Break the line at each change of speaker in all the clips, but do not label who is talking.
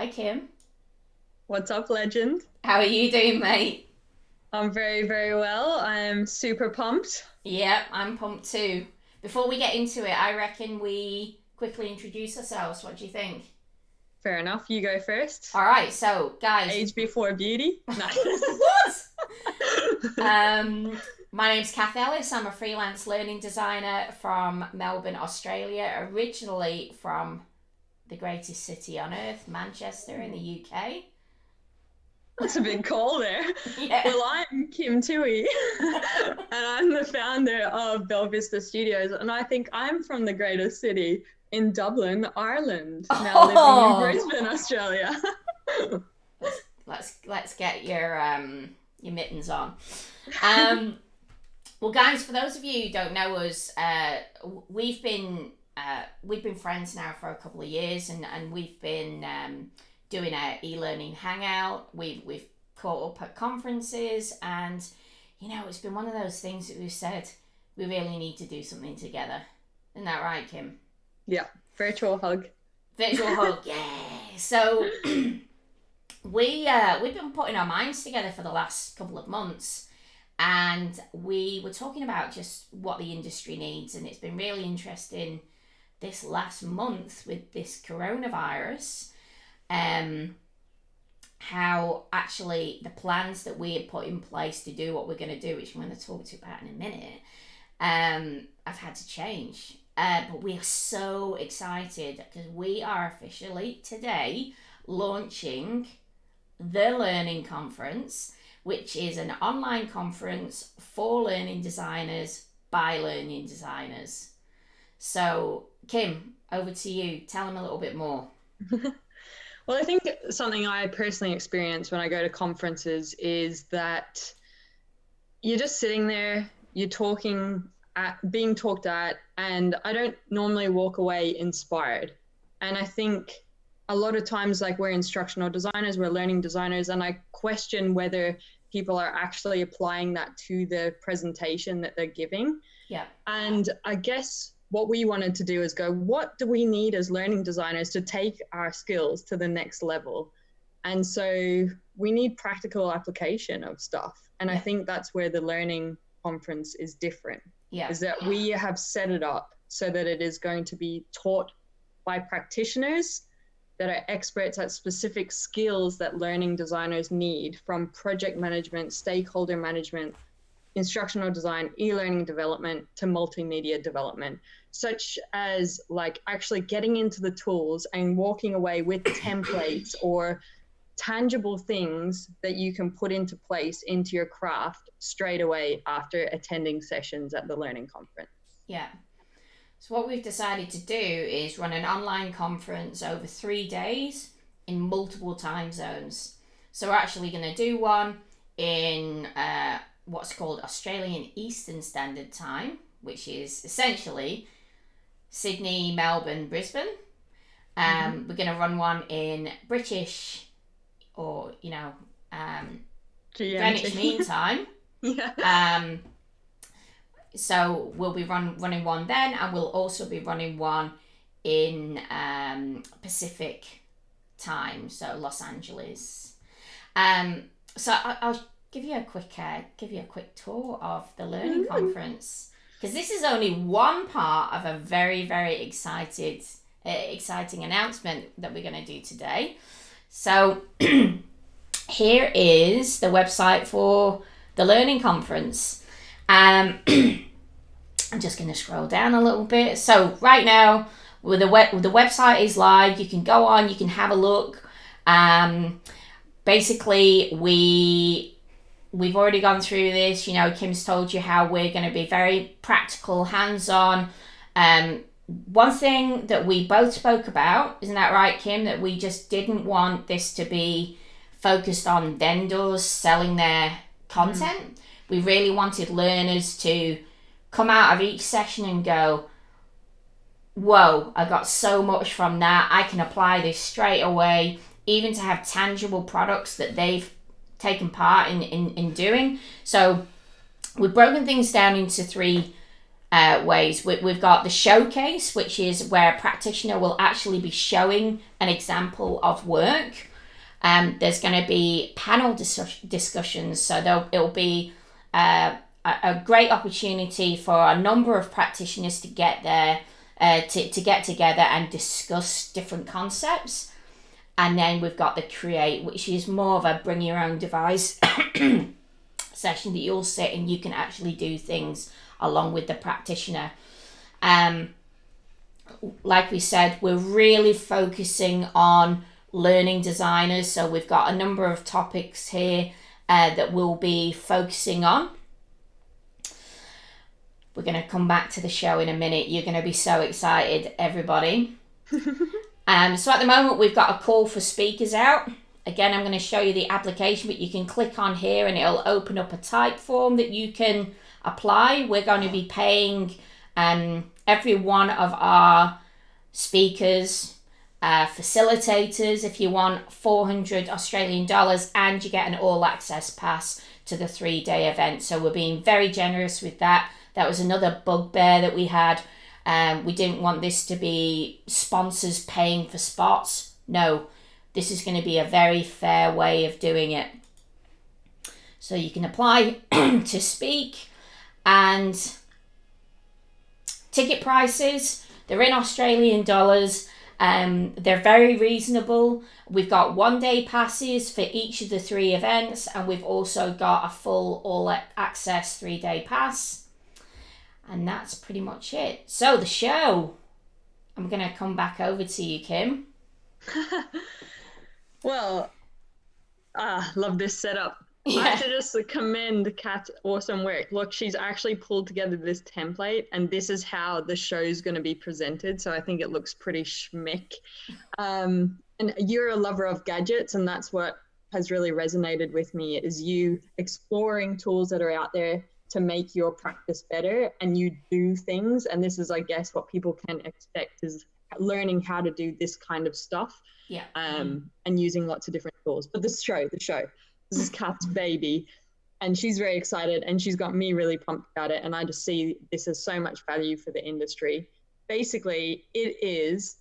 Hi, Kim.
What's up, legend?
How are you doing, mate?
I'm very, very well. I'm super pumped.
Yep, I'm pumped too. Before we get into it, I reckon we quickly introduce ourselves. What do you think?
Fair enough. You go first.
All right, so guys,
Age before beauty? No.
what? Um, my name's Kath Ellis. I'm a freelance learning designer from Melbourne, Australia, originally from the greatest city on earth, Manchester in the UK.
That's a big call there.
Yeah.
Well, I'm Kim Tui, and I'm the founder of Bell Vista Studios. And I think I'm from the greatest city in Dublin, Ireland, now living in
Oh,
Brisbane, Australia.
let's get your mittens on. Um, well, guys, for those of you who don't know us, we've been friends now for a couple of years, and we've been doing our e-learning hangout. We've caught up at conferences, and it's been one of those things that we've said we really need to do something together. Isn't that right, Kim?
Yeah, virtual hug.
Virtual hug, yeah. So we've been putting our minds together for the last couple of months, and we were talking about just what the industry needs, and it's been really interesting this last month with this coronavirus, um how actually the plans that we had put in place to do what we're going to do, which I'm going to talk to you about in a minute, I've had to change. But we are so excited because we are officially today launching the Learning Conference, which is an online conference for learning designers by learning designers. So, Kim, over to you. Tell them a little bit more.
Well, I think something I personally experience when I go to conferences is that you're just sitting there, you're being talked at, and I don't normally walk away inspired. And I think a lot of times, like, we're instructional designers, we're learning designers, and I question whether people are actually applying that to the presentation that they're giving.
Yeah.
And I guess what we wanted to do is go, what do we need as learning designers to take our skills to the next level? And so we need practical application of stuff. And I
Yeah.
think that's where the learning conference is different,
Yeah.
is that we have set it up so that it is going to be taught by practitioners that are experts at specific skills that learning designers need, from project management, stakeholder management, instructional design, e-learning development to multimedia development, such as like actually getting into the tools and walking away with templates or tangible things that you can put into place into your craft straight away after attending sessions at the learning conference.
Yeah. So, what we've decided to do is run an online conference over 3 days in multiple time zones. So, we're actually going to do one in what's called Australian Eastern Standard Time, which is essentially Sydney, Melbourne, Brisbane. We're going to run one in British or, Greenwich
GMT.
Mean Time.
Yeah.
So we'll be running one then, and we'll also be running one in Pacific time, so Los Angeles. So I'll give you a quick tour of the learning conference, because this is only one part of a very, very exciting announcement that we're going to do today. So here is the website for the learning conference. I'm just going to scroll down a little bit. So right now, the website is live. You can go on, you can have a look. Basically, we've already gone through this. Kim's told you how we're going to be very practical, hands-on. One thing that we both spoke about, isn't that right, Kim? That we just didn't want this to be focused on vendors selling their content. We really wanted learners to come out of each session and go, whoa, I got so much from that. I can apply this straight away, even to have tangible products that they've taken part in doing. So we've broken things down into three ways. We've got the showcase, which is where a practitioner will actually be showing an example of work. There's going to be panel discussions, so it'll be a great opportunity for a number of practitioners to get there, to get together and discuss different concepts. And then we've got the create, which is more of a bring your own device session that you'll sit and you can actually do things along with the practitioner. Like we said, we're really focusing on learning designers, so we've got a number of topics here that we'll be focusing on. We're going to come back to the show in a minute. You're going to be so excited, everybody. So at the moment we've got a call for speakers out. Again, I'm going to show you the application, but you can click on here and it'll open up a type form that you can apply. We're going to be paying every one of our speakers, facilitators, if you want, $400 and you get an all access pass to the 3-day event. So we're being very generous with that. That was another bugbear that we had. We didn't want this to be sponsors paying for spots. No, this is going to be a very fair way of doing it. So you can apply to speak, and ticket prices, they're in Australian dollars. They're very reasonable. We've got 1-day passes for each of the 3 events, and we've also got a full all access 3-day pass. And that's pretty much it. So the show, I'm going to come back over to you, Kim.
Well, love this setup.
Yeah.
I have to just commend Kat's awesome work. Look, she's actually pulled together this template, and this is how the show's going to be presented. So I think it looks pretty schmick. And you're a lover of gadgets, and that's what has really resonated with me, is you exploring tools that are out there to make your practice better, and you do things. And this is, I guess, what people can expect, is learning how to do this kind of stuff.
Yeah.
And using lots of different tools. But the show, this is Kat's baby, and she's very excited, and she's got me really pumped about it. And I just see this as so much value for the industry. Basically, it is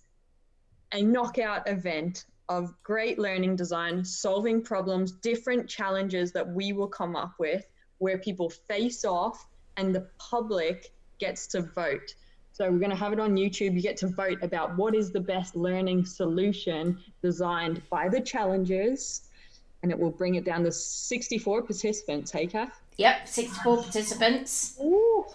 a knockout event of great learning design, solving problems, different challenges that we will come up with, where people face off and the public gets to vote. So we're going to have it on YouTube. You get to vote about what is the best learning solution designed by the challengers, and it will bring it down to 64 participants. Hey, Kath?
Yep, 64 participants.
Ooh.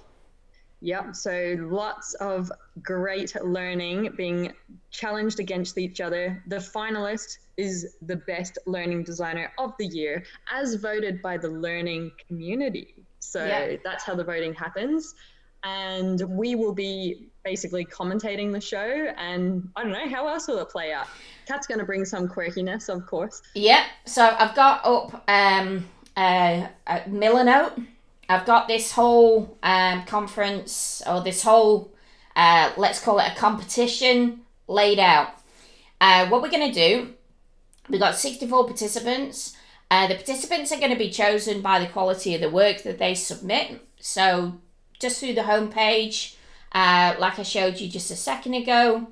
Yep, so lots of great learning being challenged against each other. The finalist is the best learning designer of the year, as voted by the learning community. So that's how the voting happens. And we will be basically commentating the show, and I don't know, how else will it play out? Kat's going to bring some quirkiness, of course.
Yep, so I've got up a Milanote. I've got this whole conference, or this whole, let's call it a competition, laid out. What we're going to do, we've got 64 participants. The participants are going to be chosen by the quality of the work that they submit. So just through the homepage, like I showed you just a second ago,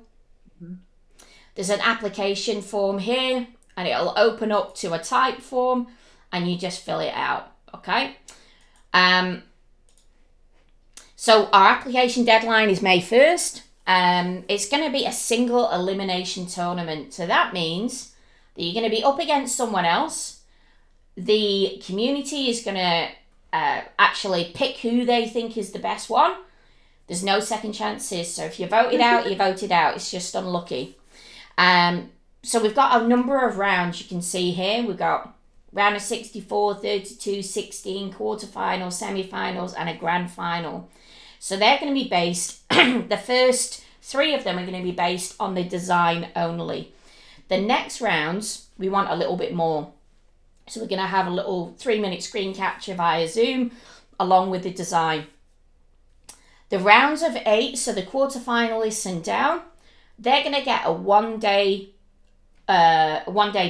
there's an application form here, and it'll open up to a type form, and you just fill it out, okay? So our application deadline is May 1st. It's going to be a single elimination tournament. So that means that you're going to be up against someone else. The community is going to actually pick who they think is the best one. There's no second chances. So if you're voted out, you're voted out. It's just unlucky. So we've got a number of rounds you can see here. We've got round of 64, 32, 16, quarterfinals, semi-finals, and a grand final. So they're going to be based, the first 3 of them are going to be based on the design only. The next rounds, we want a little bit more. So we're going to have a little 3-minute screen capture via Zoom, along with the design. The rounds of 8, so the quarterfinalists and down, they're going to get a 1-day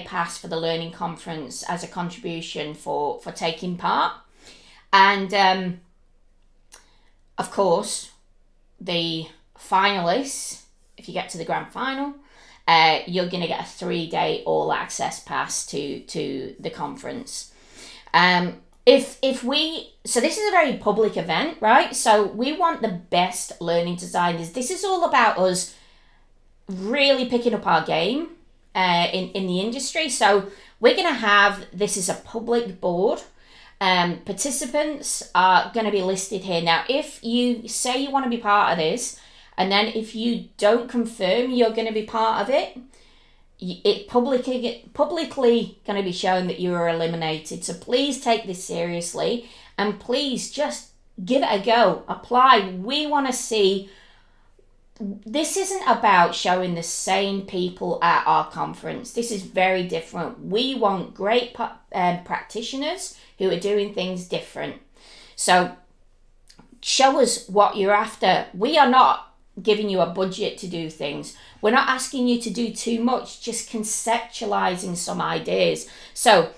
pass for the learning conference as a contribution for taking part. And of course, the finalists, if you get to the grand final, you're going to get a 3-day all access pass to the conference. So this is a very public event, right? So we want the best learning designers. This is all about us really picking up our game in the industry. So we're going to have, this is a public board. Participants are going to be listed here. Now, if you say you want to be part of this, and then if you don't confirm you're going to be part of it, it publicly going to be shown that you are eliminated. So please take this seriously, and please just give it a go. Apply. We want to see. This isn't about showing the same people at our conference. This is very different. We want great practitioners who are doing things different. So show us what you're after. We are not giving you a budget to do things. We're not asking you to do too much, just conceptualizing some ideas. So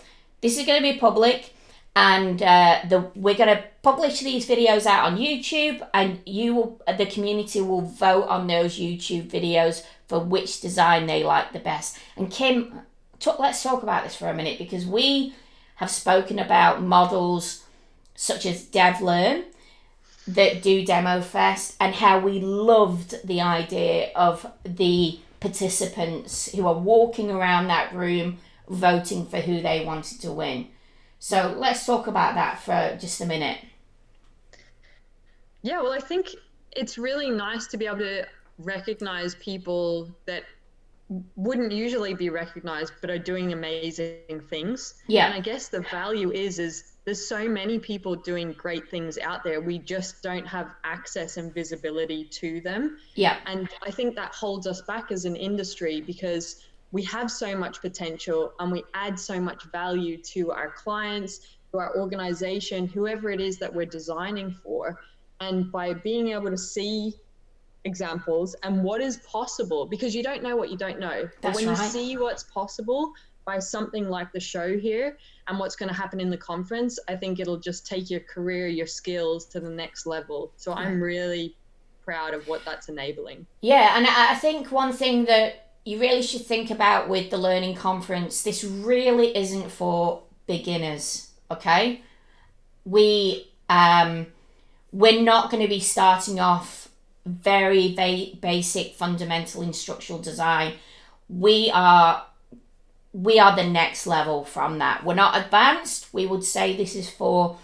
this is going to be public, and we're going to publish these videos out on YouTube, and the community will vote on those YouTube videos for which design they like the best. And Kim, let's talk about this for a minute, because we have spoken about models such as DevLearn that do Demo Fest, and how we loved the idea of the participants who are walking around that room voting for who they wanted to win. So let's talk about that for just a minute.
Yeah, well, I think it's really nice to be able to recognize people that wouldn't usually be recognized but are doing amazing things.
Yeah.
And I guess the value is there's so many people doing great things out there. We just don't have access and visibility to them.
Yeah.
And I think that holds us back as an industry, because we have so much potential and we add so much value to our clients, to our organization, whoever it is that we're designing for. And by being able to see examples and what is possible, because you don't know what you don't know. But when you see what's possible by something like the show here and what's going to happen in the conference, I think it'll just take your career, your skills to the next level. So I'm really proud of what that's enabling.
Yeah, and I think one thing that you really should think about with the Learning Conference, this really isn't for beginners, okay? We're not going to be starting off very basic fundamental instructional design. We are the next level from that. We're not advanced. We would say this is for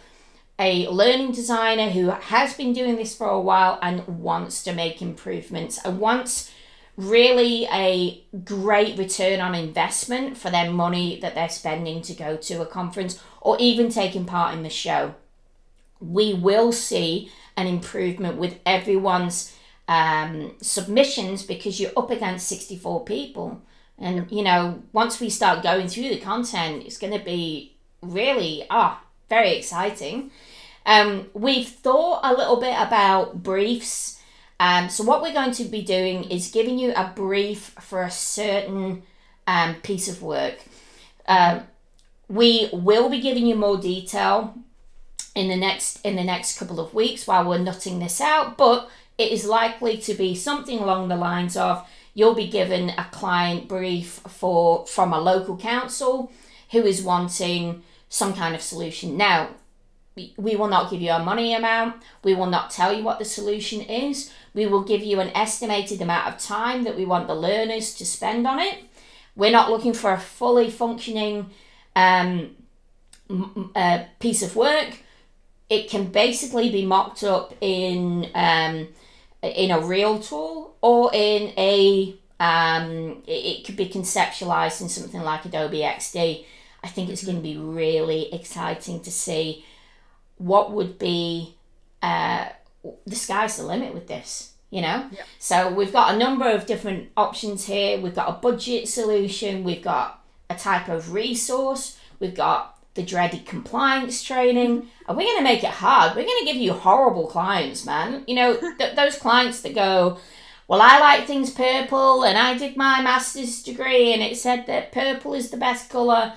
a learning designer who has been doing this for a while and wants to make improvements and wants really a great return on investment for their money that they're spending to go to a conference or even taking part in the show. We will see an improvement with everyone's submissions, because you're up against 64 people. And, you know, once we start going through the content, it's going to be really, very exciting. We've thought a little bit about briefs. So what we're going to be doing is giving you a brief for a certain piece of work. We will be giving you more detail in the next couple of weeks while we're nutting this out, but it is likely to be something along the lines of you'll be given a client brief from a local council who is wanting some kind of solution. Now, we will not give you a money amount. We will not tell you what the solution is. We will give you an estimated amount of time that we want the learners to spend on it. We're not looking for a fully functioning piece of work. It can basically be mocked up in a real tool, or in it could be conceptualized in something like Adobe XD. I think it's going to be really exciting to see what would be the sky's the limit with this, you know?
Yeah.
So we've got a number of different options here. We've got a budget solution. We've got a type of resource. We've got the dreaded compliance training. And we're going to make it hard. We're going to give you horrible clients, man. You know, those clients that go, well, I like things purple and I did my master's degree and it said that purple is the best colour.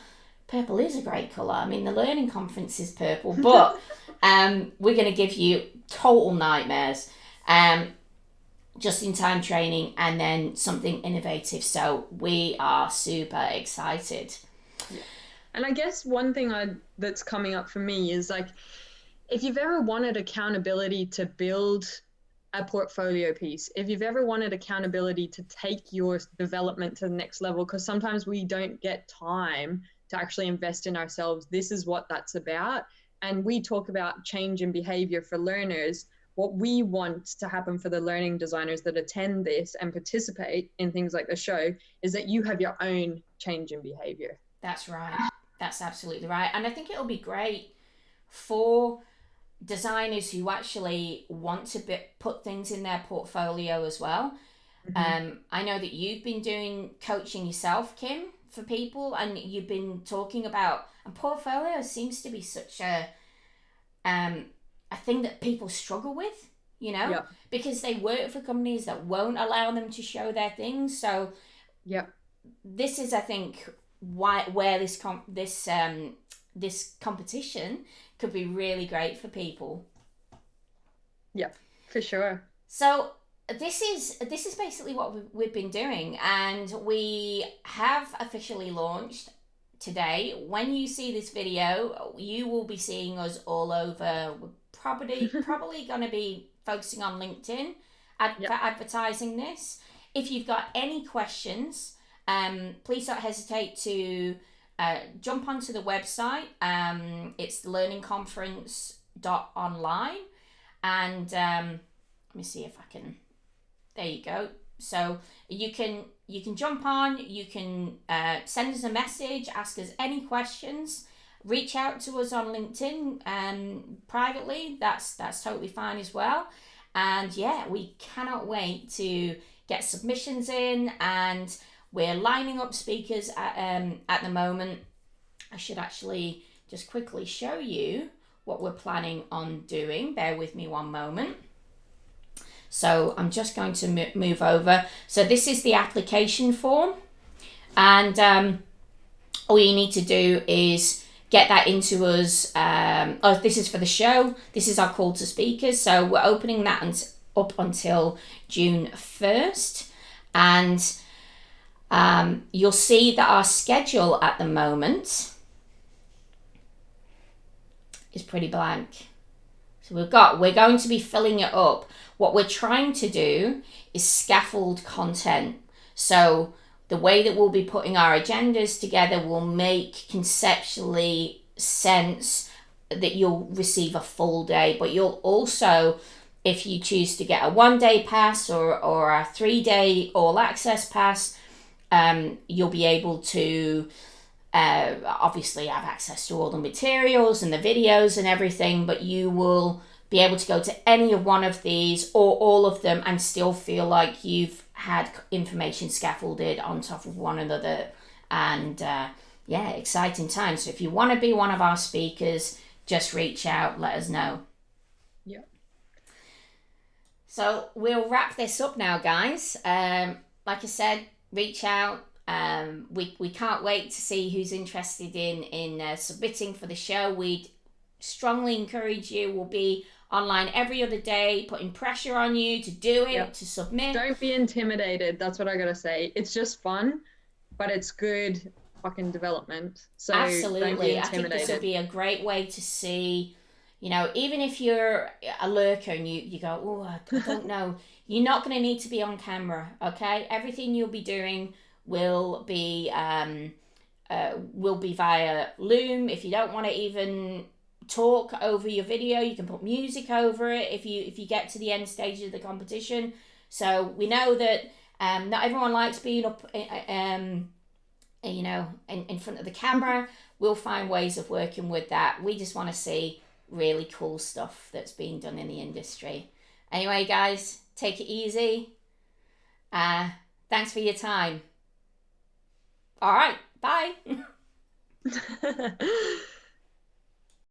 Purple is a great colour. I mean, the Learning Conference is purple, but we're going to give you total nightmares. just-in-time training, and then something innovative. So we are super excited.
Yeah. And I guess one thing that's coming up for me is like, if you've ever wanted accountability to build a portfolio piece, if you've ever wanted accountability to take your development to the next level, because sometimes we don't get time to actually invest in ourselves, this is what that's about. And we talk about change in behavior for learners. What we want to happen for the learning designers that attend this and participate in things like the show is that you have your own change in behavior.
That's right. That's absolutely right. And I think it'll be great for designers who actually want to put things in their portfolio as well. I know that you've been doing coaching yourself, Kim, for people, and you've been talking about, and portfolio seems to be such a thing that people struggle with, because they work for companies that won't allow them to show their things. So this is, I think, where this competition could be really great for people.
Yeah, for sure.
So this is basically what we've been doing, and we have officially launched today. When you see this video, you will be seeing us all over. We're probably going to be focusing on LinkedIn for advertising this. If you've got any questions, please don't hesitate to jump onto the website. It's learningconference.online, and let me see if I can. There you go. So you can jump on. You can send us a message, ask us any questions, reach out to us on LinkedIn privately. That's totally fine as well. And yeah, we cannot wait to get submissions in, and we're lining up speakers at the moment. I should actually just quickly show you what we're planning on doing. Bear with me one moment. So I'm just going to move over. So this is the application form, and all you need to do is get that into us. This is for the show. This is our call to speakers. So we're opening that up until June 1st, and you'll see that our schedule at the moment is pretty blank. So we're going to be filling it up. What we're trying to do is scaffold content. So the way that we'll be putting our agendas together will make conceptually sense, that you'll receive a full day, but you'll also, if you choose to get a 1-day pass or a 3-day all access pass, you'll be able to obviously have access to all the materials and the videos and everything, but you will be able to go to any of one of these or all of them and still feel like you've had information scaffolded on top of one another. And exciting times. So if you want to be one of our speakers, just reach out, let us know.
Yeah.
So we'll wrap this up now, guys. Like I said, reach out. We can't wait to see who's interested in submitting for the show. We'd strongly encourage you. We'll be online every other day, putting pressure on you to do it, to submit.
Don't be intimidated. That's what I gotta say. It's just fun, but it's good fucking development. So
absolutely,
don't be
I think this will
intimidated.
be a great way to see. Even if you're a lurker and you go, oh, I don't know, you're not going to need to be on camera, okay? Everything you'll be doing will be via Loom. If you don't want to even talk over your video, you can put music over it if you get to the end stage of the competition. So we know that not everyone likes being up in front of the camera. We'll find ways of working with that. We just want to see really cool stuff that's being done in the industry. Anyway, guys, take it easy. Thanks for your time. All right, bye.